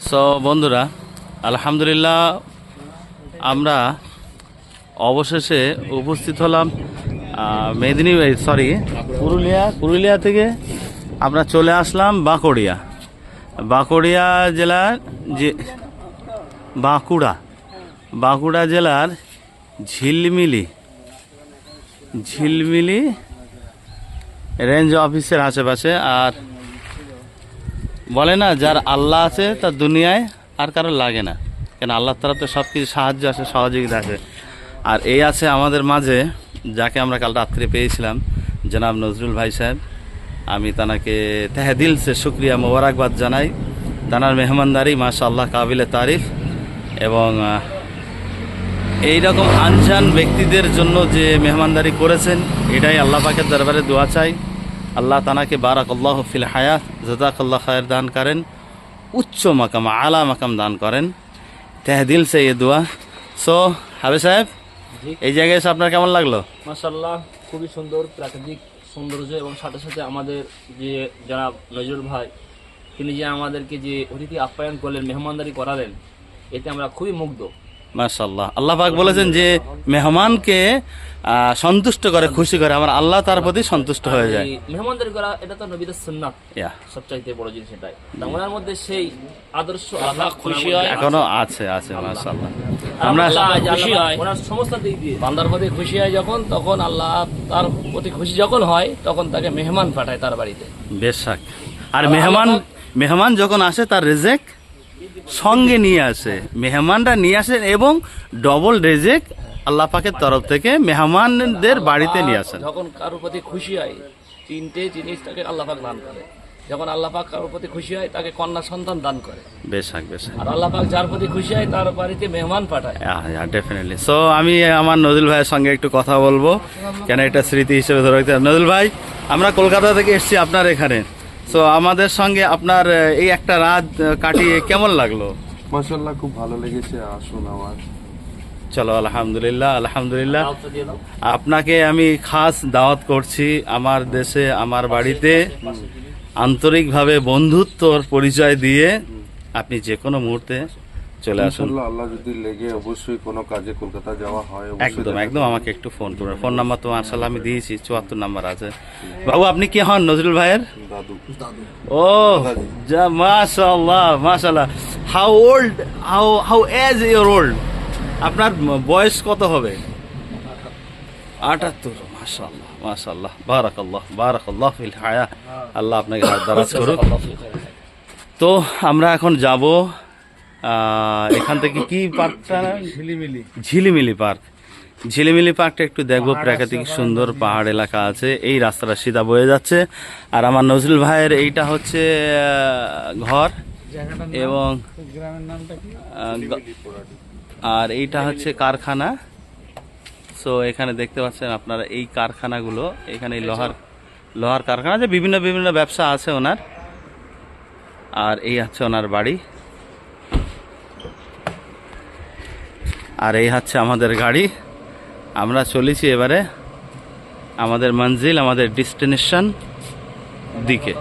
So বন্ধুরা, আলহামদুলিল্লাহ আমরা অবশেষে উপস্থিত হলাম পুরুলিয়া থেকে আমরা চলে আসলাম বাঁকুড়া জেলার যে বাঁকুড়া জেলার ঝিলমিলি রেঞ্জ অফিসের আশেপাশে। আর বলে না, যার আল্লাহ আছে তার দুনিয়ায় আর কারো লাগে না, কেন আল্লাহর তরফ থেকে সব কিছু সাহায্য আসে, সহযোগিতা আছে। আর এই আছে আমাদের মাঝে, যাকে আমরা কাল রাত্রে পেয়েছিলাম, জনাব নজরুল ভাই সাহেব। আমি তানাকে তেহদিল সে শুক্রিয়া মোবারকবাদ জানাই। তানার মেহমানদারি মাশাআল্লাহ কাবিলে তারিফ, এবং এইরকম আনজান ব্যক্তিদের জন্য যে মেহমানদারি করেছেন, এটাই আল্লাহ পাকের দরবারে দোয়া চাই। আল্লাহ তানাকে বারাকাল্লাহু ফিল হায়াত, জাযাকাল্লাহু খায়র দান করেন, উচ্চ মাকাম আলা মাকাম দান করেন। তেহদিল সে এ দোয়া। সো হাবে সাহেব, এই জায়গায় এসে আপনার কেমন লাগলো? মাশাআল্লাহ, খুবই সুন্দর প্রাকৃতিক সৌন্দর্য, এবং সাথে সাথে আমাদের যে জনাব নজরুল ভাই, তিনি যে আমাদেরকে যে অতিথি আপ্যায়ন করলেন, মেহমানদারি করালেন, এতে আমরা খুবই মুগ্ধ। মাশাআল্লাহ, আল্লাহ পাক বলেছেন যে মেহমানকে সন্তুষ্ট করে, খুশি করে, আমার আল্লাহ তার প্রতি সন্তুষ্ট হয়ে যায়। মেহমানদারি করা এটা তো নবীদের সুন্নাত, সবচাইতে বড় জিনিস এটাই। ওনার মধ্যে সেই আদর্শ আল্লাহ খুশি হয়, এখনো আছে মাশাআল্লাহ। আমরা খুশি হয় ওনার সমস্ত দিক দিয়ে, বান্দার প্রতি খুশি হয় যখন, তখন আল্লাহ তার প্রতি খুশি যখন হয়, তখন তাকে মেহমান পাঠায় তার বাড়িতে। বেশক। আর মেহমান যখন আসে, তার রিজেক সঙ্গে নিয়ে আসে, মেহমানরা নিয়ে আসেন, এবং ডবল রিজেক আল্লাহ পাকের তরফ থেকে মেহমানদের বাড়িতে নিয়ে আসেন। যখন কারোর প্রতি খুশি হয়, তিনটে জিনিস তাকে আল্লাহ পাক দান করে। যখন আল্লাহ পাক কারোর প্রতি খুশি হয়, তাকে কন্যা সন্তান দান করে। বেশক। আর আল্লাহ পাক যার প্রতি খুশি হয়, তার বাড়িতে মেহমান পাঠায়। ডেফিনেটলি। সো আমি আমার নজরুল ভাইয়ের সঙ্গে একটু কথা বলবো, কেন এটা স্মৃতি হিসেবে ধরে রাখতে। নজরুল ভাই, আমরা কলকাতা থেকে এসেছি আপনার এখানে। সো আমাদের সঙ্গে আপনার এই একটা রাত কাটিয়ে কেমন লাগলো? মাশাআল্লাহ, খুব ভালো লেগেছে। আসুন আমার। চলো, আলহামদুলিল্লাহ। আপনাকে আমি খাস দাওয়াত করছি আমার দেশে, আমার বাড়িতে। আন্তরিকভাবে বন্ধুত্বর পরিচয় দিয়ে আপনি যে কোনো মুহূর্তে চলে আসুন। আল্লাহ যদি লেগে অবশ্যই কোনো কাজে কলকাতা যাওয়া হয়, একদম আমাকে একটু ফোন করবেন। ফোন নাম্বার তো মাশাআল্লাহ আমি দিয়েছি, 74 নাম্বার আছে। বাবু, আপনি কি হন নজরুল ভাইয়ের? দাদু। ও মাশাআল্লাহ। How is your old? আপনার বয়স কত হবে? 78। মাশাআল্লাহ বারাকাল্লাহ ফিল হায়া। আল্লাহ আপনাকে দারাজ করুক। তো আমরা এখন যাব এখান থেকে কি পার্কটা? ঝিলিমিলি পার্কটা একটু দেখবো। প্রাকৃতিক সুন্দর পাহাড় এলাকা আছে, এই রাস্তাটা সিধা বয়ে যাচ্ছে। আর আমার নজরুল ভাইয়ের এইটা হচ্ছে ঘর, এবং আর এইটা হচ্ছে কারখানা। সো এখানে দেখতে পাচ্ছেন আপনারা এই কারখানাগুলো, এখানে লোহার কারখানা, যে বিভিন্ন ব্যবসা আছে ওনার। আর এই হচ্ছে ওনার বাড়ি, আর এই হচ্ছে আমাদের গাড়ি। আমরা চলেছি এবারে আমাদের মঞ্জিল, আমাদের ডেস্টিনেশন দিকে।